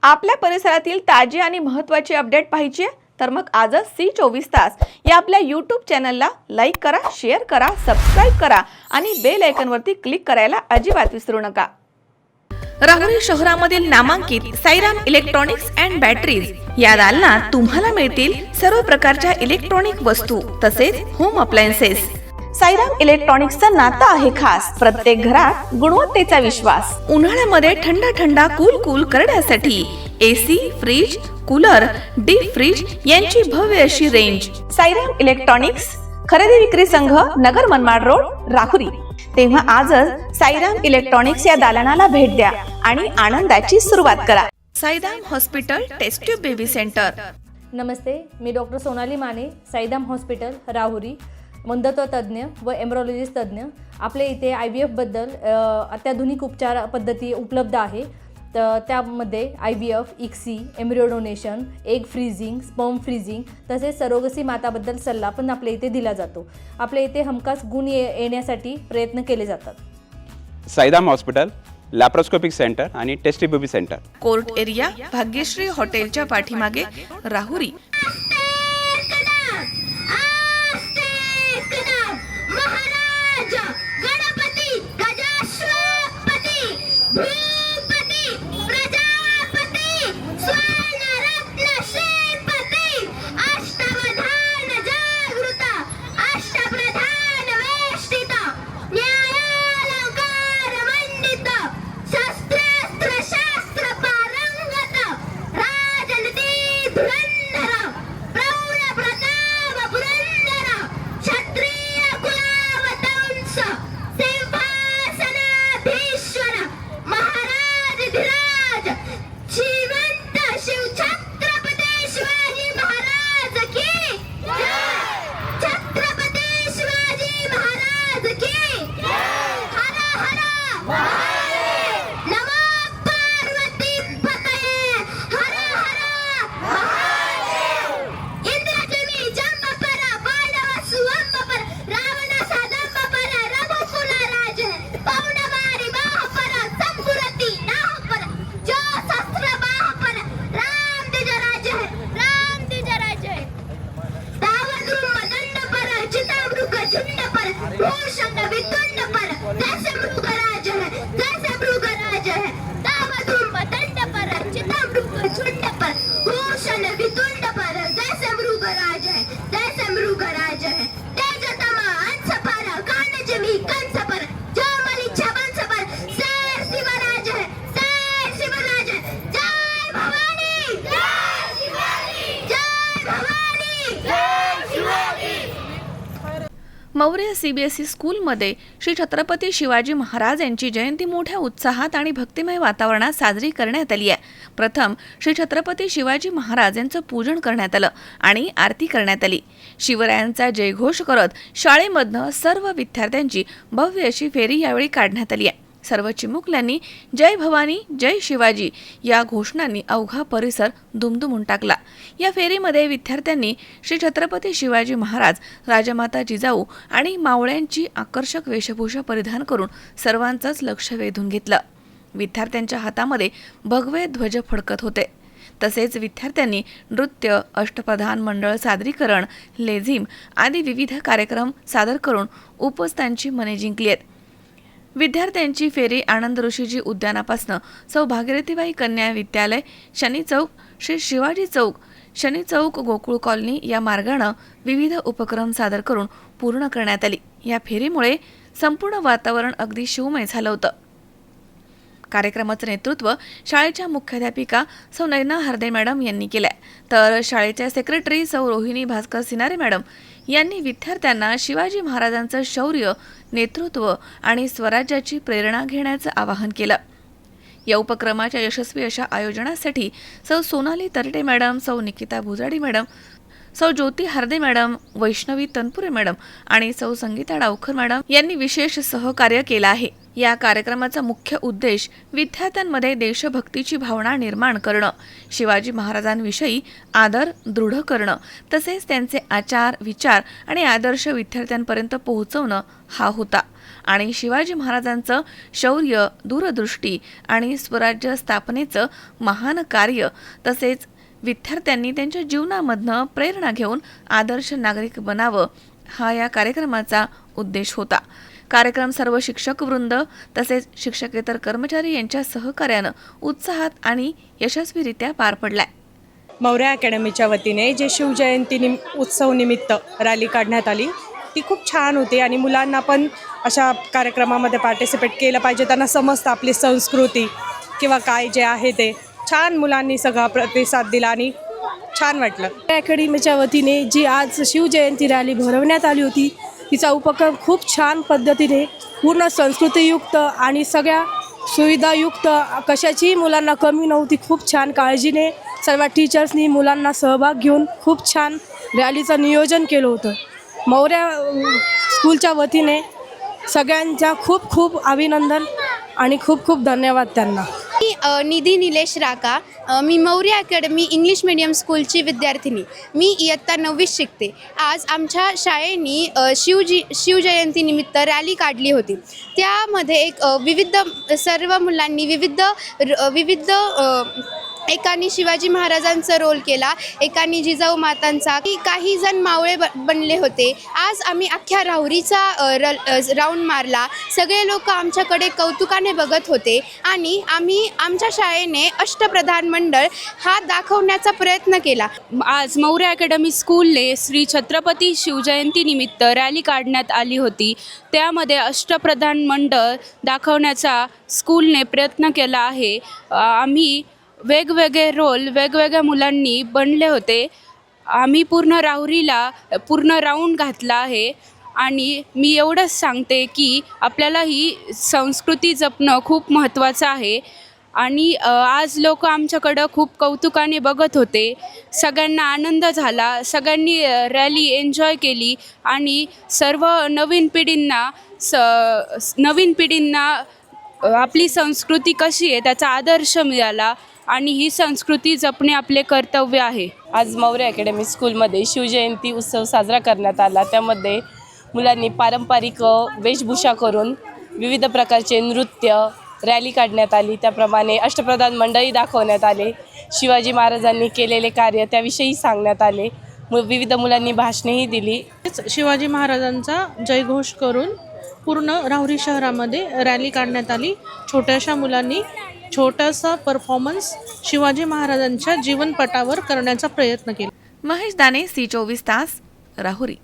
आपल्या परिसरातील ताजी आणि महत्त्वाची अपडेट पाहिजे आहे तर मग आजच C24 तास या आपल्या YouTube चॅनलला लाईक करा, शेअर करा, सबस्क्राइब करा आणि बेल आयकॉनवरती क्लिक करायला अजिबात विसरू नका। राहुरी शहरामधील नामांकित साईराम इलेक्ट्रॉनिक्स अँड बॅटरीज या दालनात तुम्हाला मिळतील सर्व प्रकारच्या इलेक्ट्रॉनिक वस्तू तसेच होम अप्लायन्सेस। साईराम इलेक्ट्रॉनिक्सचं नातं आहे खास, प्रत्येक घरात गुणवत्तेचा विश्वास। उन्हाळ्यामध्ये थंड कूल करण्यासाठी AC, fridge, cooler, deep fridge यांची भव्य अशी रेंज। साईराम इलेक्ट्रॉनिक्स खरेदी विक्री संघ, नगर मनमाड रोड, राहुरी। तेव्हा आजच साईराम इलेक्ट्रॉनिक्स या दालनाला भेट द्या आणि आनंदाची सुरुवात करा। Sairam hospital test tube baby center. नमस्ते, मी डॉक्टर सोनाली माने, साईराम हॉस्पिटल राहुरी, मंदत्व तज्ज्ञ व एम्ब्रॉलॉजिस्ट तज्ज्ञ। आपल्या इथे IVF बद्दल अत्याधुनिक उपचार पद्धती उपलब्ध आहे। तर त्यामध्ये IVF, ICSI, embryo donation, egg freezing, sperm freezing तसेच सरोगसी माताबद्दल सल्ला पण आपल्या इथे दिला जातो। आपल्या इथे हमखास गुण येण्यासाठी प्रयत्न केले जातात। Sairam hospital laparoscopic centre and test baby centre, court area, Bhagyashree हॉटेलच्या पाठीमागे, राहुरी। मौर्य CBSE स्कूलमध्ये श्री छत्रपती शिवाजी महाराज यांची जयंती मोठ्या उत्साहात आणि भक्तिमय वातावरणात साजरी करण्यात आली आहे। प्रथम श्री छत्रपती शिवाजी महाराज यांचं पूजन करण्यात आलं आणि आरती करण्यात आली। शिवरायांचा जयघोष करत शाळेमधनं सर्व विद्यार्थ्यांची भव्य अशी फेरी यावेळी काढण्यात आली आहे। सर्व चिमुकल्यांनी जय भवानी, जय शिवाजी या घोषणांनी अवघा परिसर दुमदुमून टाकला। या फेरीमध्ये विद्यार्थ्यांनी श्री छत्रपती शिवाजी महाराज, राजमाता जिजाऊ आणि मावळ्यांची आकर्षक वेशभूषा परिधान करून सर्वांचंच लक्ष वेधून घेतलं। विद्यार्थ्यांच्या हातामध्ये भगवे ध्वज फडकत होते। तसेच विद्यार्थ्यांनी नृत्य, अष्टप्रधान मंडळ सादरीकरण, लेझिम आदी विविध कार्यक्रम सादर करून उपस्थितांची मने जिंकली आहेत। विद्यार्थ्यांची फेरी आनंद ऋषीजी उद्यानापासून सौ भागीरथीबाई कन्या विद्यालय, शनी चौक, श्री शिवाजी चौक, शनी चौक, गोकुळ कॉलनी या मार्गाने विविध उपक्रम सादर करून पूर्ण करण्यात आली। या फेरीमुळे संपूर्ण वातावरण अगदी शिवमय झालं होतं। कार्यक्रमाचं नेतृत्व शाळेच्या मुख्याध्यापिका सौ नयना हरदे मॅडम यांनी केलंय, तर शाळेच्या सेक्रेटरी सौ रोहिणी भास्कर सिनारे मॅडम यांनी विद्यार्थ्यांना शिवाजी महाराजांचं शौर्य, नेतृत्व आणि स्वराज्याची प्रेरणा घेण्याचं आवाहन केलं। या उपक्रमाच्या यशस्वी अशा आयोजनासाठी सौ सोनाली तरटे मॅडम, सौ निकिता भुजाडी मॅडम, सौ ज्योती हार्दे मॅडम, वैष्णवी तनपुरे मॅडम आणि सौ संगीता डावखर मॅडम यांनी विशेष सहकार्य केलं आहे। या कार्यक्रमाचा मुख्य उद्देश विद्यार्थ्यांमध्ये देशभक्तीची भावना निर्माण करणं, शिवाजी महाराजांविषयी आदर दृढ करणं तसेच त्यांचे आचार, विचार आणि आदर्श विद्यार्थ्यांपर्यंत पोहोचवणं हा होता। आणि शिवाजी महाराजांचं शौर्य, दूरदृष्टी आणि स्वराज्य स्थापनेचं महान कार्य तसेच विद्यार्थ्यांनी त्यांच्या जीवनामधनं प्रेरणा घेऊन आदर्श नागरिक बनावं हा या कार्यक्रमाचा उद्देश होता. कार्यक्रम सर्व शिक्षक वृंद तसेच शिक्षकेतर कर्मचारी यांच्या सहकार्यानं उत्साहात आणि यशस्वीरित्या पार पडलाय. मौर्य अकॅडमीच्या वतीने जे शिवजयंती उत्सव निमित्त रॅली काढण्यात आली ती खूप छान होती आणि मुलांना पण अशा कार्यक्रमामध्ये पार्टिसिपेट केलं पाहिजे. त्यांना समजतं आपली संस्कृती किंवा काय जे आहे ते. छान मुलांनी सगळा प्रतिसाद दिला आणि छान वाटलं. अकॅडमीच्या वतीने जी आज शिवजयंती रॅली भरवण्यात आली होती तिचा उपक्रम खूप छान पद्धतीने पूर्ण संस्कृतीयुक्त आणि सगळ्या सुविधायुक्त, कशाचीही मुलांना कमी नव्हती. खूप छान काळजीने सर्व टीचर्सनी मुलांना सहभाग घेऊन खूप छान रॅलीचं नियोजन केलं होतं. मौर्य स्कूलच्या वतीने सगळ्यांच्या खूप खूप अभिनंदन आणि खूप खूप धन्यवाद त्यांना. मी निधी निलेश राका. मी मौर्य अकॅडमी इंग्लिश मीडियम स्कूलची विद्यार्थिनी. मी इयत्ता 9वीत शिकते. आज आमच्या शाळेने शिवजयंतीनिमित्त रॅली काढली होती. त्यामध्ये विविध सर्व मुलांनी विविध एकाने शिवाजी महाराजांचा रोल केला, एकाने जिजाऊ मातांचा, काही जण मावळे बनले होते. आज आम्ही अख्ख्या राहुरीचा राऊंड मारला. सगळे लोक आमच्याकडे कौतुकाने बघत होते आणि आम्ही आमच्या शाळेने अष्टप्रधान मंडळ हा दाखवण्याचा प्रयत्न केला. आज मौर्य अकॅडमी स्कूलने श्री छत्रपती शिवजयंतीनिमित्त रॅली काढण्यात आली होती. त्यामध्ये अष्टप्रधान मंडळ दाखवण्याचा स्कूलने प्रयत्न केला आहे. आम्ही वेगवेगळे रोल वेगवेगळ्या मुलांनी बनले होते. आम्ही पूर्ण राहुरीला पूर्ण राऊंड घातला आहे आणि मी एवढंच सांगते की आपल्याला ही संस्कृती जपणं खूप महत्त्वाचं आहे. आणि आज लोक आमच्याकडं खूप कौतुकाने बघत होते. सगळ्यांना आनंद झाला. सगळ्यांनी रॅली एन्जॉय केली आणि सर्व नवीन पिढींना आपली संस्कृती कशी आहे त्याचा आदर्श मिळाला आणि ही संस्कृती जपणे आपले कर्तव्य आहे. आज मौर्य अकॅडमी स्कूलमध्ये शिवजयंती उत्सव साजरा करण्यात आला. त्यामध्ये मुलांनी पारंपरिक वेशभूषा करून विविध प्रकारचे नृत्य रॅली काढण्यात आली. त्याप्रमाणे अष्टप्रधान मंडळी दाखवण्यात आले. शिवाजी महाराजांनी केलेले कार्य त्याविषयी सांगण्यात आले. विविध मुलांनी भाषणेही दिली. शिवाजी महाराजांचा जयघोष करून पूर्ण राहुरी शहरामध्ये रॅली काढण्यात आली. छोट्याशा मुलांनी छोटासा परफॉर्मन्स शिवाजी महाराजांच्या जीवनपटावर करण्याचा प्रयत्न केला. महेश दाने, C24 तास, राहुरी.